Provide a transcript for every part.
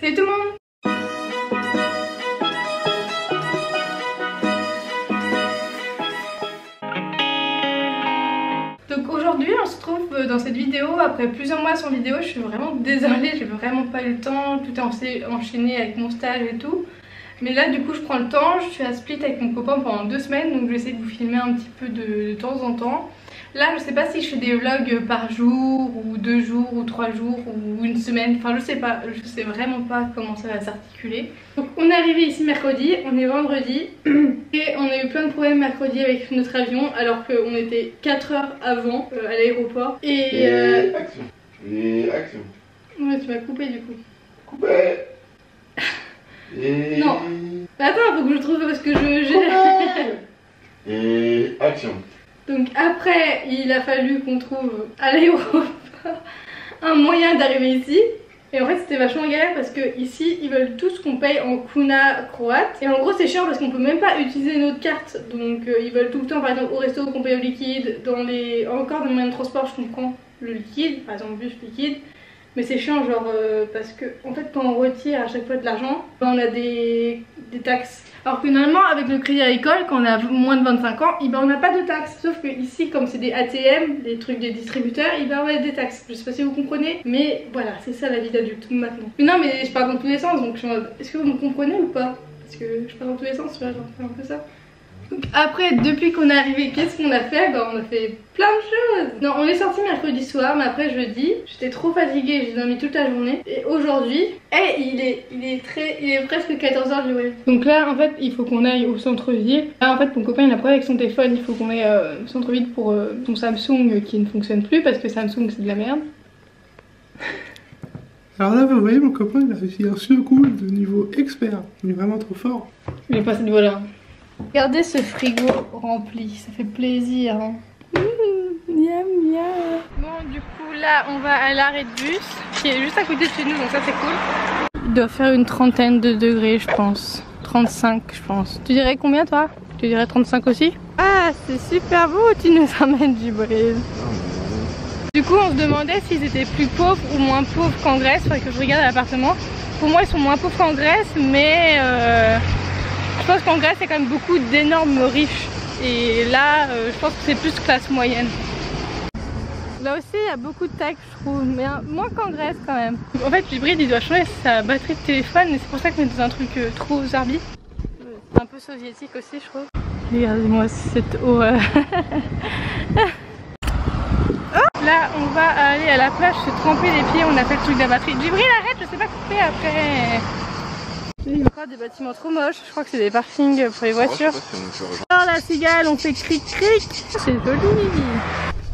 Salut tout le monde! Donc aujourd'hui on se retrouve dans cette vidéo après plusieurs mois sans vidéo. Je suis vraiment désolée, j'ai vraiment pas eu le temps, tout est enchaîné avec mon stage et tout. Mais là du coup je prends le temps, je suis à Split avec mon copain pendant 2 semaines, donc je vais essayer de vous filmer un petit peu de temps en temps. Là je sais pas si je fais des vlogs par jour ou 2 jours ou 3 jours ou une semaine, enfin je sais pas, je sais vraiment pas comment ça va s'articuler. Donc on est arrivé ici mercredi, on est vendredi et on a eu plein de problèmes mercredi avec notre avion alors qu'on était 4 heures avant à l'aéroport. Et action. Et action. Ouais, tu m'as coupé du coup. Coupé. Et... Non. Attends, faut que je trouve ce que je... Et action. Donc après, il a fallu qu'on trouve à l'aéroport un moyen d'arriver ici. Et en fait c'était vachement galère parce que ici ils veulent tous qu'on paye en kuna croate. Et en gros c'est chiant parce qu'on peut même pas utiliser notre carte. Donc ils veulent tout le temps par exemple au resto qu'on paye au liquide. Encore dans les moyens de transport je comprends le liquide, par exemple bus liquide. Mais c'est chiant genre parce que en fait quand on retire à chaque fois de l'argent, on a des taxes. Alors que normalement avec le crédit agricole quand on a moins de 25 ans, on n'a pas de taxes. Sauf que ici comme c'est des ATM, des trucs des distributeurs, on va des taxes. Je sais pas si vous comprenez, mais voilà c'est ça la vie d'adulte maintenant. Mais non mais je parle dans tous les sens donc je suis en mode, est-ce que vous me comprenez ou pas? Parce que je parle dans tous les sens, tu vois, genre c'est un peu ça. Donc après, depuis qu'on est arrivé, qu'est-ce qu'on a fait? On a fait plein de choses. Non, on est sorti mercredi soir, mais après jeudi, j'étais trop fatiguée, j'ai dormi toute la journée. Et aujourd'hui, il est presque 14 h du matin. Donc là, en fait, il faut qu'on aille au centre-ville. Là, en fait, mon copain, il a problème avec son téléphone. Il faut qu'on aille au centre-ville pour son Samsung qui ne fonctionne plus parce que Samsung, c'est de la merde. Alors là, vous voyez, mon copain, il a réussi un secours de niveau expert. Il est vraiment trop fort. Il est pas à ce niveau-là. Regardez ce frigo rempli, ça fait plaisir. Hein. Miam miam. Bon, du coup, là, on va à l'arrêt de bus qui est juste à côté de chez nous, donc ça c'est cool. Il doit faire une trentaine de degrés, je pense. 35, je pense. Tu dirais combien, toi? Tu dirais 35 aussi? Ah, c'est super beau, tu nous emmènes du brise. Du coup, on se demandait s'ils étaient plus pauvres ou moins pauvres qu'en Grèce. Faudrait que je regarde l'appartement. Pour moi, ils sont moins pauvres qu'en Grèce, mais je pense qu'en Grèce, il y a quand même beaucoup d'énormes riches. Et là, je pense que c'est plus classe moyenne. Là aussi, il y a beaucoup de taxes, je trouve, mais moins qu'en Grèce quand même. En fait, l'hybride, il doit changer sa batterie de téléphone, et c'est pour ça qu'on est dans un truc trop zarbi. C'est un peu soviétique aussi, je trouve. Regardez-moi cette eau. Là, on va aller à la plage se tremper les pieds, on a fait le truc de la batterie. Djibril, arrête, je sais pas couper après. Il y a encore des bâtiments trop moches, je crois que c'est des parkings pour les voitures. Alors la cigale, on fait cric cric, c'est joli.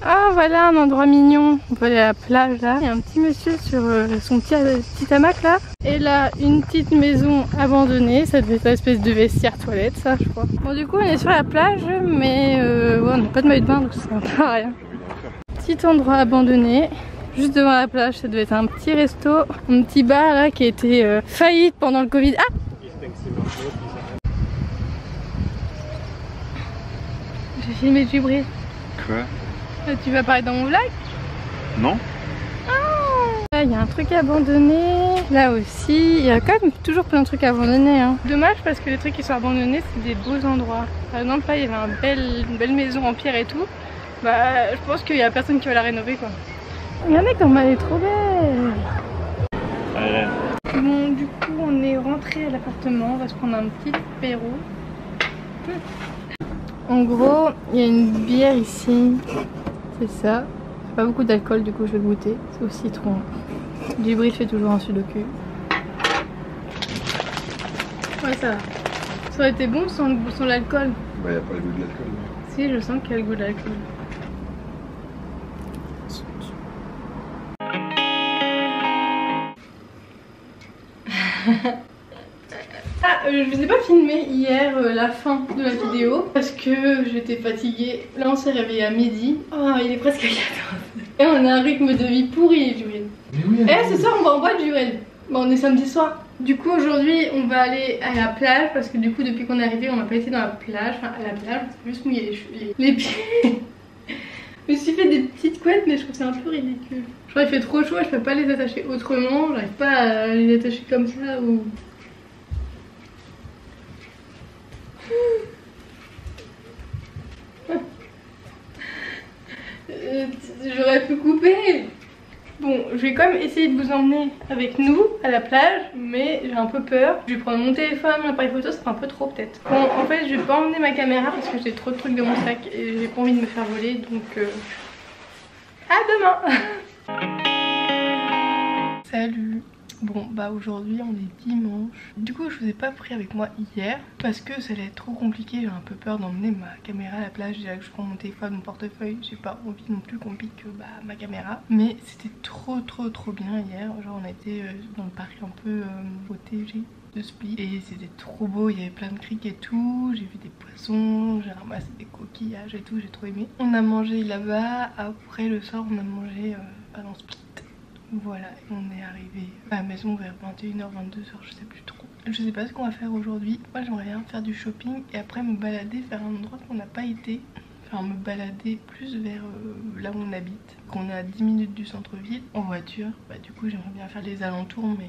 Ah voilà un endroit mignon, on peut aller à la plage là. Il y a un petit monsieur sur son petit hamac là. Et là une petite maison abandonnée, ça devait être une espèce de vestiaire toilette ça je crois. Bon du coup on est sur la plage mais ouais, on n'a pas de maillot de bain donc ça sert pas à rien. Petit endroit abandonné. Juste devant la plage, ça devait être un petit resto, un petit bar là qui a été faillite pendant le Covid. Ah! J'ai filmé du bruit. Quoi? Tu vas parler dans mon vlog? Non. Là, il y a un truc abandonné. Là aussi, il y a quand même toujours plein de trucs abandonnés. Hein. Dommage parce que les trucs qui sont abandonnés, c'est des beaux endroits. Par exemple, là, il y avait une belle maison en pierre et tout. Bah, je pense qu'il y a personne qui va la rénover quoi. Regardez comme elle est trop belle. Bon du coup on est rentré à l'appartement, on va se prendre un petit apéro. En gros il y a une bière ici, c'est ça. Pas beaucoup d'alcool du coup je vais goûter, c'est au citron. Djibril fait toujours un sudoku. Ouais ça va. Ça aurait été bon sans l'alcool. Bah y a pas le goût de l'alcool. Si je sens qu'il y a le goût de l'alcool. Je vous ai pas filmé hier la fin de la vidéo parce que j'étais fatiguée. Là on s'est réveillé à midi. Oh il est presque 14. Et on a un rythme de vie pourri Djibril. Ce soir on va en boîte Djibril. Bon on est samedi soir. Du coup aujourd'hui on va aller à la plage parce que du coup depuis qu'on est arrivé on n'a pas été dans la plage. Enfin à la plage on s'est juste mouillé les pieds. Je me suis fait des petites couettes mais je trouve ça un peu ridicule. Genre il fait trop chaud et je peux pas les attacher autrement, j'arrive pas à les attacher comme ça ou... J'aurais pu couper. Bon, je vais quand même essayer de vous emmener avec nous à la plage, mais j'ai un peu peur. Je vais prendre mon téléphone, mon appareil photo, ça fait un peu trop peut-être. Bon, en fait, je vais pas emmener ma caméra parce que j'ai trop de trucs dans mon sac et j'ai pas envie de me faire voler, donc à demain. Salut. Bon bah aujourd'hui on est dimanche. Du coup je vous ai pas pris avec moi hier parce que ça allait être trop compliqué. J'ai un peu peur d'emmener ma caméra à la plage. Déjà que je prends mon téléphone, mon portefeuille, j'ai pas envie non plus qu'on pique ma caméra. Mais c'était trop bien hier. Genre on a été dans le parc un peu protégé de Split et c'était trop beau. Il y avait plein de criques et tout. J'ai vu des poissons, j'ai ramassé des coquillages et tout, j'ai trop aimé. On a mangé là-bas. Après le soir on a mangé dans Split. Voilà, on est arrivé à la maison vers 21h, 22h, je sais plus trop. Je sais pas ce qu'on va faire aujourd'hui. Moi j'aimerais bien faire du shopping et après me balader vers un endroit qu'on n'a pas été. Enfin me balader plus vers là où on habite. Qu'on est à 10 minutes du centre-ville en voiture. Bah du coup j'aimerais bien faire les alentours mais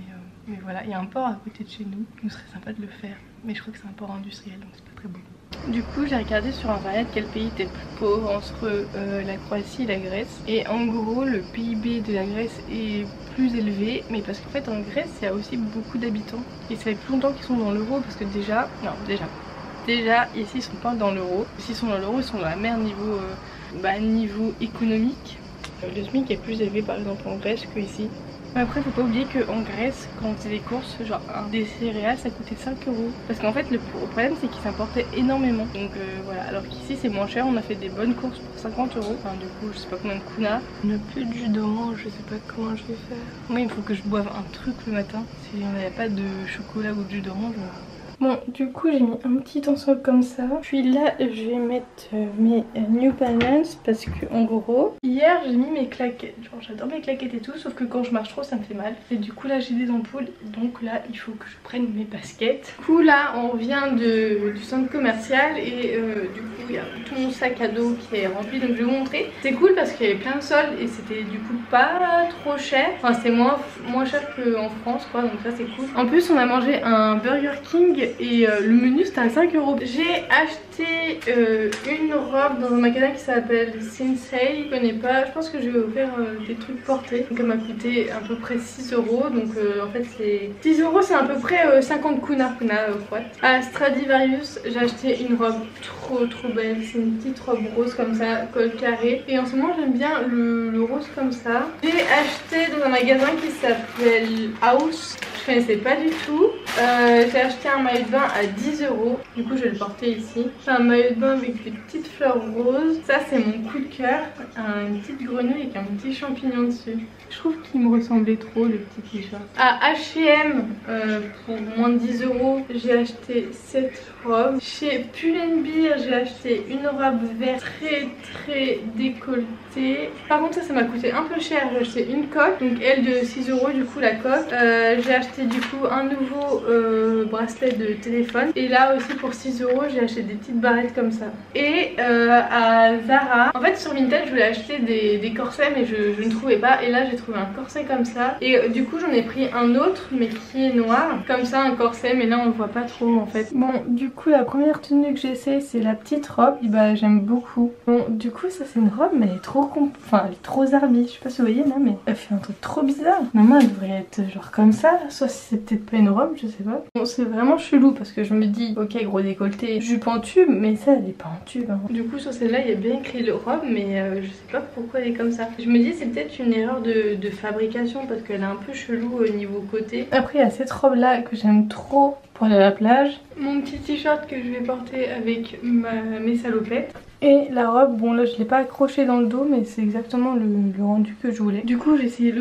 voilà, il y a un port à côté de chez nous. Ce serait sympa de le faire. Mais je crois que c'est un port industriel donc c'est pas très beau. Du coup j'ai regardé sur internet quel pays était le plus pauvre entre la Croatie et la Grèce. Et en gros le PIB de la Grèce est plus élevé. Mais parce qu'en fait en Grèce il y a aussi beaucoup d'habitants. Et ça fait plus longtemps qu'ils sont dans l'euro parce que déjà ici ils sont pas dans l'euro. S'ils sont dans l'euro ils sont dans la merde niveau économique. Le SMIC est plus élevé par exemple en Grèce que ici. Après faut pas oublier qu'en Grèce quand on faisait des courses genre des céréales ça coûtait 5 €. Parce qu'en fait le problème c'est qu'ils s'importaient énormément. Donc voilà, alors qu'ici c'est moins cher. On a fait des bonnes courses pour 50 €. Enfin du coup je sais pas combien de kuna. On a plus de jus d'orange, je sais pas comment je vais faire. Moi il faut que je boive un truc le matin. Si on n'avait pas de chocolat ou de jus d'orange. Bon du coup j'ai mis un petit ensemble comme ça. Puis là je vais mettre mes New Balance parce que en gros hier j'ai mis mes claquettes. Genre j'adore mes claquettes et tout sauf que quand je marche trop ça me fait mal. Et du coup là j'ai des ampoules donc là il faut que je prenne mes baskets. Du coup là on vient du centre commercial et du coup il y a tout mon sac à dos qui est rempli donc je vais vous montrer. C'est cool parce qu'il y avait plein de soldes et c'était du coup pas trop cher. Enfin c'était moins cher qu'en France quoi donc ça c'est cool. En plus on a mangé un Burger King et le menu c'était à 5 €. J'ai acheté une robe dans un magasin qui s'appelle Sensei. Je connais pas, je pense que je vais faire des trucs portés. Donc elle m'a coûté à peu près 6 €. Donc en fait c'est 6 € c'est à peu près 50 kuna croate. À Stradivarius j'ai acheté une robe trop belle. C'est une petite robe rose comme ça, col carré. Et en ce moment j'aime bien le rose comme ça. J'ai acheté dans un magasin qui s'appelle House. Je connaissais pas du tout. J'ai acheté un maillot de bain à 10 €. Du coup je vais le porter ici. C'est un maillot de bain avec des petites fleurs roses. Ça c'est mon coup de cœur. Une petite grenouille avec un petit champignon dessus. Je trouve qu'il me ressemblait trop le petit t-shirt. À H&M pour moins de 10 € j'ai acheté cette robe. Chez Pull&Bear j'ai acheté une robe verte très décolletée. Par contre ça m'a coûté un peu cher. J'ai acheté une coque donc elle de 6 € du coup la coque. J'ai acheté du coup un nouveau bracelet de téléphone. Et là aussi pour 6 € j'ai acheté des petites barrettes comme ça. Et à Zara, en fait sur Vinted je voulais acheter des corsets mais je ne trouvais pas. Et là j'ai trouvé un corset comme ça. Et du coup j'en ai pris un autre mais qui est noir. Comme ça un corset mais là on le voit pas trop en fait. Bon du coup la première tenue que j'essaie c'est la petite robe. Et bah j'aime beaucoup. Bon du coup ça c'est une robe mais elle est trop elle est trop zarbi. Je sais pas si vous voyez là mais elle fait un truc trop bizarre. Normalement elle devrait être genre comme ça. Soit c'est peut-être pas une robe, je sais pas. Bon c'est vraiment chelou parce que je me dis ok gros décolleté, jupe en tube mais ça elle est pas en tube hein. Du coup sur celle-là il y a bien écrit le robe mais je sais pas pourquoi elle est comme ça. Je me dis c'est peut-être une erreur de fabrication parce qu'elle est un peu chelou au niveau côté. Après il y a cette robe là que j'aime trop pour aller à la plage. Mon petit t-shirt que je vais porter avec mes salopettes. Et la robe, bon là je l'ai pas accroché dans le dos mais c'est exactement le rendu que je voulais. Du coup j'ai essayé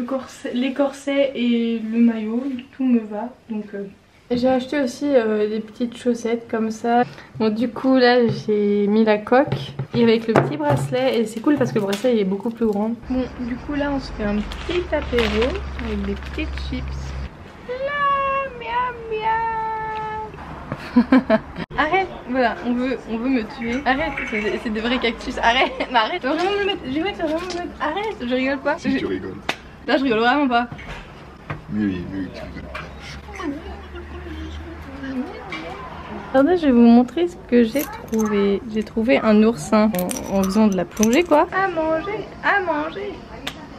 les corsets et le maillot, tout me va donc... J'ai acheté aussi des petites chaussettes comme ça. Bon du coup là j'ai mis la coque et avec le petit bracelet et c'est cool parce que le bracelet il est beaucoup plus grand. Bon du coup là on se fait un petit apéro avec des petites chips. Là, miam miam. Arrête, voilà, on veut me tuer. Arrête, c'est des vrais cactus. Arrête, mais arrête, tu vas vraiment me mettre. Je vais vraiment me mettre. Arrête, je rigole pas. Si tu rigoles. Là, je rigole vraiment pas. Oui, tu rigoles. Attendez, je vais vous montrer ce que j'ai trouvé. J'ai trouvé un oursin en faisant de la plongée, quoi. À manger,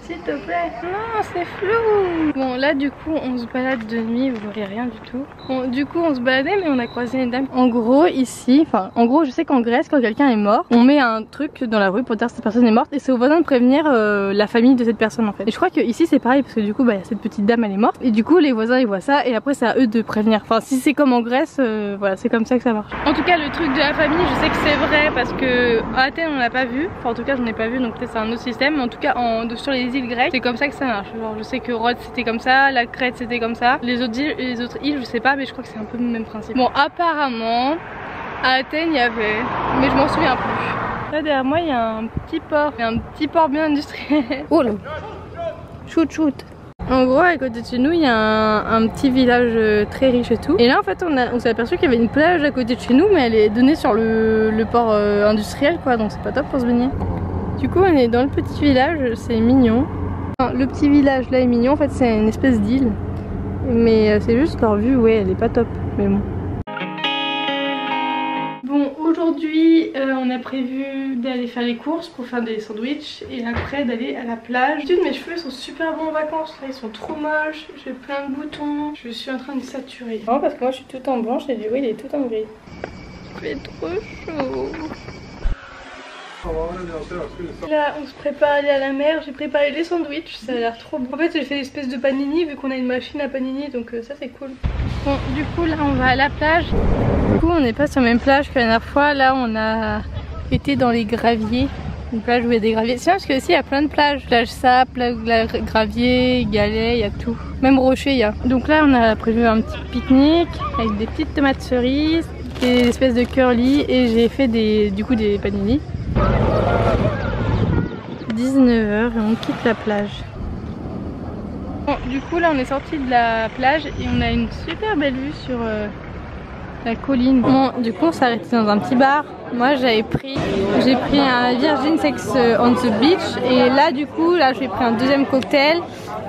s'il te plaît. Non, c'est flou. Bon, là, du coup, on se balade de nuit, vous voyez rien du tout. Bon, du coup, on se baladait, mais on a croisé une dame. En gros, ici, en gros, je sais qu'en Grèce, quand quelqu'un est mort, on met un truc dans la rue pour dire que cette personne est morte, et c'est aux voisins de prévenir la famille de cette personne, en fait. Et je crois que ici, c'est pareil, parce que du coup, bah, cette petite dame, elle est morte, et du coup, les voisins, ils voient ça, et après, c'est à eux de prévenir. Enfin, si c'est comme en Grèce, voilà, c'est comme ça que ça marche. En tout cas, le truc de la famille, je sais que c'est vrai, parce que à Athènes, on l'a pas vu. Enfin, en tout cas, j'en ai pas vu, donc peut-être c'est un autre système. Mais en tout cas, sur les îles grecques, c'est comme ça que ça marche. Genre, je sais que Rhodes c'était comme ça, la Crète c'était comme ça. Les autres îles, je sais pas, mais je crois que c'est un peu le même principe. Bon, apparemment, à Athènes, il y avait, mais je m'en souviens plus. Là derrière moi, il y a un petit port bien industriel. Oh là, shoot. En gros, à côté de chez nous, il y a un petit village très riche et tout. Et là, en fait, on s'est aperçu qu'il y avait une plage à côté de chez nous, mais elle est donnée sur le port industriel, quoi. Donc c'est pas top pour se baigner. Du coup, on est dans le petit village, c'est mignon. Enfin, le petit village là est mignon, en fait, c'est une espèce d'île. Mais c'est juste leur vue, ouais, elle est pas top. Mais bon. Bon, aujourd'hui, on a prévu d'aller faire les courses pour faire des sandwichs et après d'aller à la plage. Mes cheveux sont super bons en vacances, là ils sont trop moches, j'ai plein de boutons, je suis en train de saturer. Non, parce que moi je suis toute en blanche et lui il est tout en gris. Il fait trop chaud. Là on se prépare à aller à la mer, j'ai préparé les sandwichs, ça a l'air trop bon. En fait j'ai fait une espèce de panini vu qu'on a une machine à panini, donc ça c'est cool. Bon, du coup là on va à la plage. Du coup on n'est pas sur la même plage que la dernière fois, là on a été dans les graviers. Une plage où il y a des graviers. C'est parce que ici il y a plein de plages. Plage sable, plage gravier, galets, il y a tout. Même rocher il y a. Donc là on a prévu un petit pique-nique avec des petites tomates cerises, des espèces de curly et j'ai fait du coup des panini. 19h et on quitte la plage. Bon, du coup là on est sorti de la plage et on a une super belle vue sur la colline. Bon, du coup on s'est arrêté dans un petit bar. Moi j'ai pris un Virgin Sex on the Beach et là du coup là j'ai pris un deuxième cocktail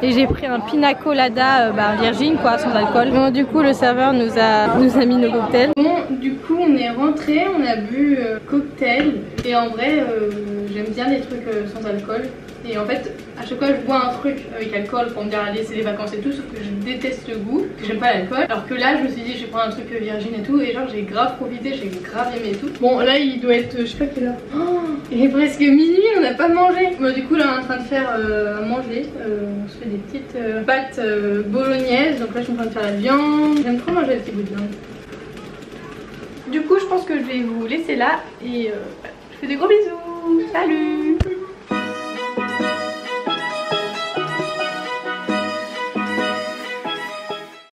et j'ai pris un pina colada virgin quoi, sans alcool. Bon, du coup le serveur nous a mis nos cocktails. Bon, du coup on est rentré, on a bu cocktail et en vrai j'aime bien les trucs sans alcool. Et en fait, à chaque fois je bois un truc avec alcool pour me dire allez c'est les vacances et tout, sauf que je déteste le goût, que j'aime pas l'alcool. Alors que là je me suis dit je vais prendre un truc virgin et tout, et genre j'ai grave profité, j'ai grave aimé et tout. Bon là il doit être, je sais pas quelle heure, oh, il est presque minuit, on n'a pas mangé. Bon du coup là on est en train de faire à manger, on se fait des petites pâtes bolognaises, donc là je suis en train de faire la viande. J'aime trop manger les petits bouts de viande. Du coup je pense que je vais vous laisser là et je fais des gros bisous, salut.